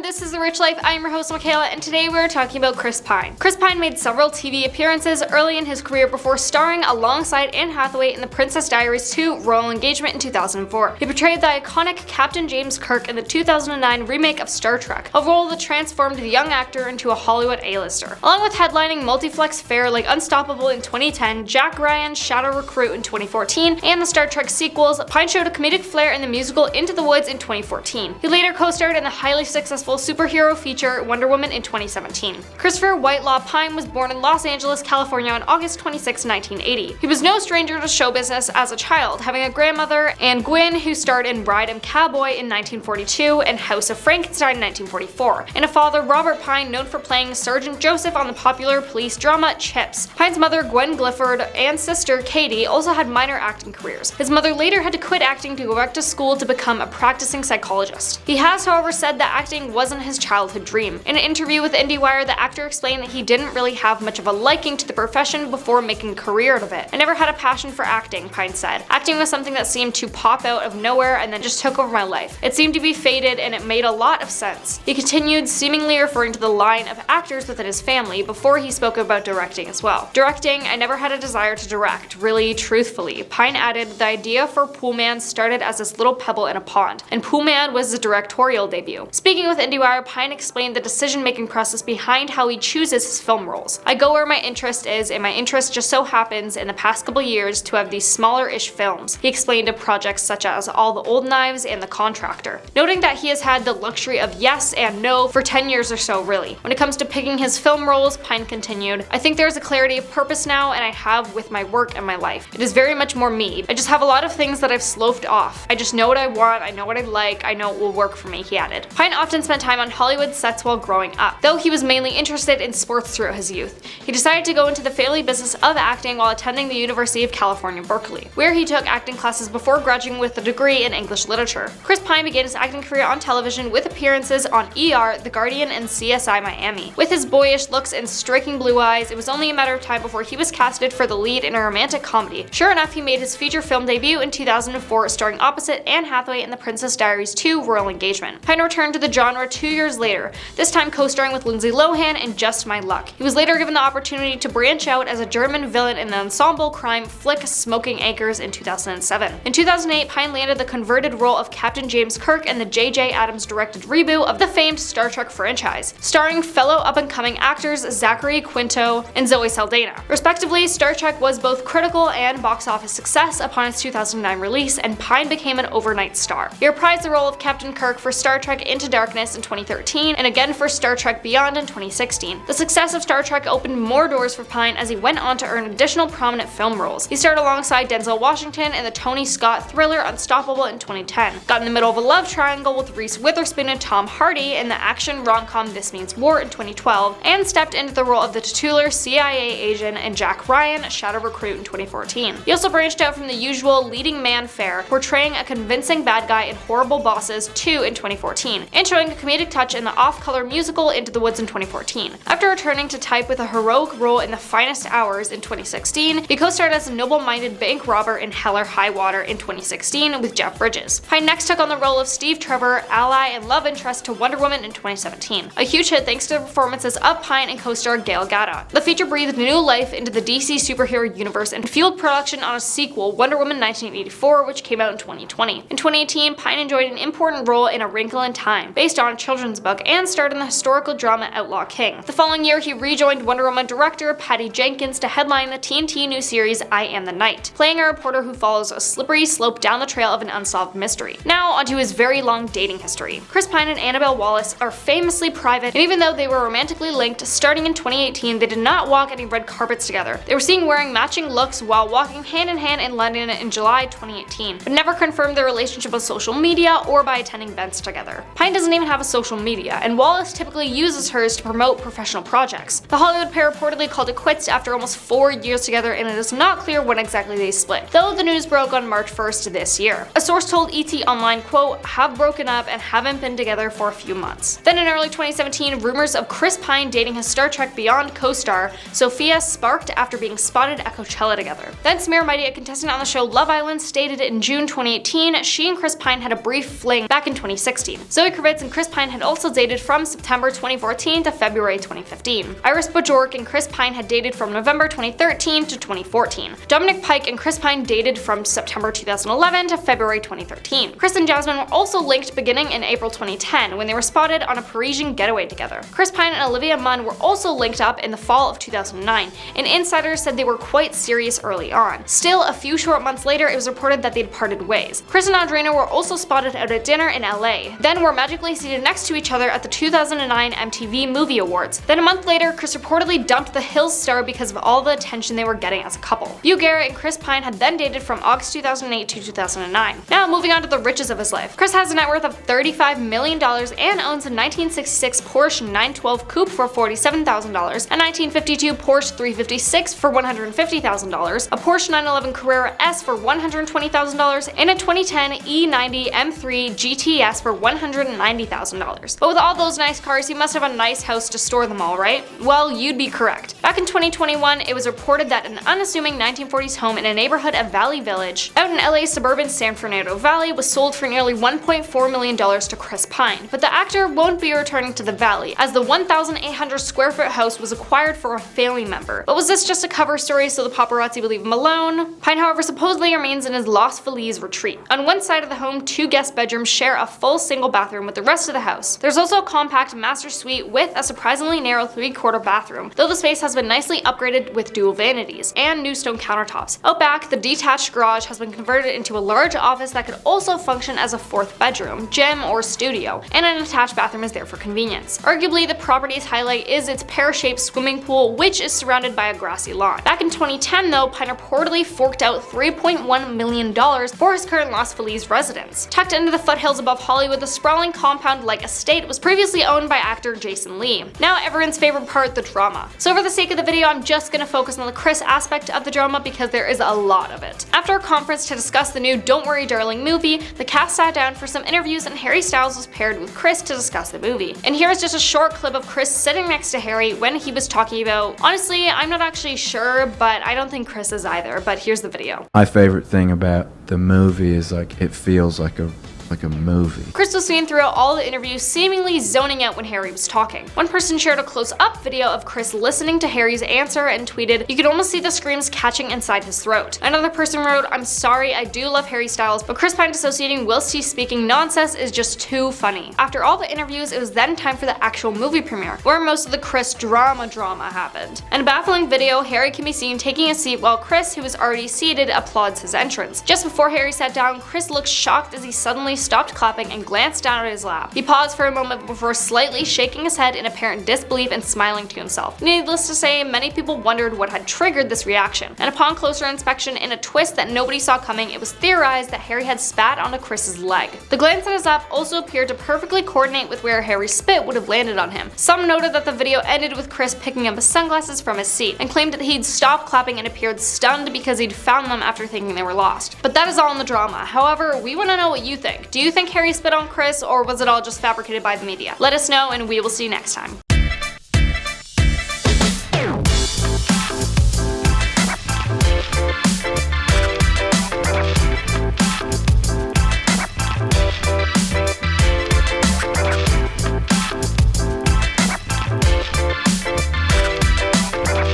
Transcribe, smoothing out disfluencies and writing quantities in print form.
this is The Rich Life. I'm your host, Michaela, and today we're talking about Chris Pine. Chris Pine made several TV appearances early in his career before starring alongside Anne Hathaway in The Princess Diaries 2: Royal Engagement in 2004. He portrayed the iconic Captain James Kirk in the 2009 remake of Star Trek, a role that transformed the young actor into a Hollywood A-lister. Along with headlining multiplex fare like Unstoppable in 2010, Jack Ryan's Shadow Recruit in 2014, and the Star Trek sequels, Pine showed a comedic flair in the musical Into the Woods in 2014. He later co-starred in the highly successful superhero feature Wonder Woman in 2017. Christopher Whitelaw Pine was born in Los Angeles, California on August 26, 1980. He was no stranger to show business as a child, having a grandmother, Anne Gwynn, who starred in Bride and Cowboy in 1942 and House of Frankenstein in 1944, and a father, Robert Pine, known for playing Sergeant Joseph on the popular police drama Chips. Pine's mother, Gwen Glifford, and sister, Katie, also had minor acting careers. His mother later had to quit acting to go back to school to become a practicing psychologist. He has, however, said that acting wasn't his childhood dream. In an interview with IndieWire, the actor explained that he didn't really have much of a liking to the profession before making a career out of it. "I never had a passion for acting," Pine said. "Acting was something that seemed to pop out of nowhere and then just took over my life. It seemed to be fated and it made a lot of sense." He continued, seemingly referring to the line of actors within his family before he spoke about directing as well. "Directing, I never had a desire to direct, really, truthfully." Pine added, "The idea for Pool Man started as this little pebble in a pond, and Pool Man was the directorial debut." Speaking with IndieWire, Pine explained the decision-making process behind how he chooses his film roles. "I go where my interest is, and my interest just so happens in the past couple years to have these smaller-ish films." He explained of projects such as All the Old Knives and The Contractor, noting that he has had the luxury of yes and no for 10 years or so, really. When it comes to picking his film roles, Pine continued, "I think there's a clarity of purpose now, and I have with my work and my life. It is very much more me. I just have a lot of things that I've sloughed off. I just know what I want, I know what I like, I know it will work for me," he added. Pine often spent time on Hollywood sets while growing up, though he was mainly interested in sports throughout his youth. He decided to go into the family business of acting while attending the University of California, Berkeley, where he took acting classes before graduating with a degree in English literature. Chris Pine began his acting career on television with appearances on ER, The Guardian, and CSI Miami. With his boyish looks and striking blue eyes, it was only a matter of time before he was casted for the lead in a romantic comedy. Sure enough, he made his feature film debut in 2004, starring opposite Anne Hathaway in The Princess Diaries 2: Royal Engagement. Pine returned to the genre 2 years later, this time co-starring with Lindsay Lohan in Just My Luck. He was later given the opportunity to branch out as a German villain in the ensemble crime flick Smoking Anchors in 2007. In 2008, Pine landed the converted role of Captain James Kirk in the J.J. Abrams directed reboot of the famed Star Trek franchise, starring fellow up-and-coming actors Zachary Quinto and Zoe Saldana. Respectively, Star Trek was both critical and box office success upon its 2009 release, and Pine became an overnight star. He reprised the role of Captain Kirk for Star Trek Into Darkness in 2013, and again for Star Trek Beyond in 2016. The success of Star Trek opened more doors for Pine as he went on to earn additional prominent film roles. He starred alongside Denzel Washington in the Tony Scott thriller Unstoppable in 2010, got in the middle of a love triangle with Reese Witherspoon and Tom Hardy in the action rom-com This Means War in 2012, and stepped into the role of the titular CIA agent in Jack Ryan, Shadow Recruit in 2014. He also branched out from the usual leading man fare, portraying a convincing bad guy in Horrible Bosses 2 in 2014, and showing a comedic touch in the off-color musical Into the Woods in 2014. After returning to type with a heroic role in The Finest Hours in 2016, he co-starred as a noble-minded bank robber in Hell or High Water in 2016 with Jeff Bridges. Pine next took on the role of Steve Trevor, ally and love interest to Wonder Woman in 2017, a huge hit thanks to the performances of Pine and co-star Gail Gadot. The feature breathed new life into the DC superhero universe and fueled production on a sequel, Wonder Woman 1984, which came out in 2020. In 2018, Pine enjoyed an important role in A Wrinkle in Time, based on a children's book, and starred in the historical drama Outlaw King. The following year, he rejoined Wonder Woman director Patty Jenkins to headline the TNT new series I Am the Night, playing a reporter who follows a slippery slope down the trail of an unsolved mystery. Now onto his very long dating history. Chris Pine and Annabelle Wallis are famously private, and even though they were romantically linked starting in 2018, they did not walk any red carpets together. They were seen wearing matching looks while walking hand in hand in London in July 2018, but never confirmed their relationship on social media or by attending events together. Pine doesn't even have a social media, and Wallis typically uses hers to promote professional projects. The Hollywood pair reportedly called it quits after almost 4 years together, and it is not clear when exactly they split, though the news broke on March 1st this year. A source told ET Online, quote, "have broken up and haven't been together for a few months." Then in early 2017, rumors of Chris Pine dating his Star Trek Beyond co-star Sophia sparked after being spotted at Coachella together. Then Samira Mighty, a contestant on the show Love Island, stated in June 2018 she and Chris Pine had a brief fling back in 2016. Zoe Kravitz and Chris Pine Pine had also dated from September 2014 to February 2015. Iris Bajork and Chris Pine had dated from November 2013 to 2014. Dominic Pike and Chris Pine dated from September 2011 to February 2013. Chris and Jasmine were also linked beginning in April 2010 when they were spotted on a Parisian getaway together. Chris Pine and Olivia Munn were also linked up in the fall of 2009, and insiders said they were quite serious early on. Still, a few short months later, it was reported that they'd parted ways. Chris and Audrina were also spotted out at dinner in LA, then were magically seated next to each other at the 2009 MTV Movie Awards. Then a month later, Chris reportedly dumped the Hills star because of all the attention they were getting as a couple. Hugh Garrett and Chris Pine had then dated from August 2008 to 2009. Now moving on to the riches of his life. Chris has a net worth of $35 million and owns a 1966 Porsche 912 Coupe for $47,000, a 1952 Porsche 356 for $150,000, a Porsche 911 Carrera S for $120,000, and a 2010 E90 M3 GTS for $190,000. But with all those nice cars, he must have a nice house to store them all, right? Well, you'd be correct. Back in 2021, it was reported that an unassuming 1940s home in a neighborhood of Valley Village, out in LA's suburban San Fernando Valley, was sold for nearly $1.4 million to Chris Pine. But the actor won't be returning to the Valley, as the 1,800 square foot house was acquired for a family member. But was this just a cover story so the paparazzi would leave him alone? Pine, however, supposedly remains in his Los Feliz retreat. On one side of the home, 2 guest bedrooms share a full single bathroom with the rest of the house. There's also a compact master suite with a surprisingly narrow 3/4 bathroom, though the space has been nicely upgraded with dual vanities and new stone countertops. Out back, the detached garage has been converted into a large office that could also function as a 4th bedroom, gym, or studio, and an attached bathroom is there for convenience. Arguably, the property's highlight is its pear-shaped swimming pool, which is surrounded by a grassy lawn. Back in 2010, though, Pine reportedly forked out $3.1 million for his current Los Feliz residence. Tucked into the foothills above Hollywood, the sprawling compound-like estate was previously owned by actor Jason Lee. Now everyone's favorite part, the drama. So for the sake of the video, I'm just gonna focus on the Chris aspect of the drama because there is a lot of it. After a conference to discuss the new Don't Worry Darling movie, the cast sat down for some interviews and Harry Styles was paired with Chris to discuss the movie. And here's just a short clip of Chris sitting next to Harry when he was talking about, honestly, I'm not actually sure, but I don't think Chris is either, but here's the video. My favorite thing about the movie is it feels like a movie. Chris was seen throughout all the interviews seemingly zoning out when Harry was talking. One person shared a close-up video of Chris listening to Harry's answer and tweeted, "You could almost see the screams catching inside his throat." Another person wrote, "I'm sorry, I do love Harry Styles, but Chris Pine dissociating whilst he's speaking nonsense is just too funny." After all the interviews, it was then time for the actual movie premiere, where most of the Chris drama happened. In a baffling video, Harry can be seen taking a seat while Chris, who was already seated, applauds his entrance. Just before Harry sat down, Chris looked shocked as he suddenly stopped clapping and glanced down at his lap. He paused for a moment before slightly shaking his head in apparent disbelief and smiling to himself. Needless to say, many people wondered what had triggered this reaction, and upon closer inspection, in a twist that nobody saw coming, it was theorized that Harry had spat onto Chris's leg. The glance at his lap also appeared to perfectly coordinate with where Harry's spit would have landed on him. Some noted that the video ended with Chris picking up his sunglasses from his seat, and claimed that he'd stopped clapping and appeared stunned because he'd found them after thinking they were lost. But that is all in the drama. However, we want to know what you think. Do you think Harry spit on Chris, or was it all just fabricated by the media? Let us know, and we will see you next time.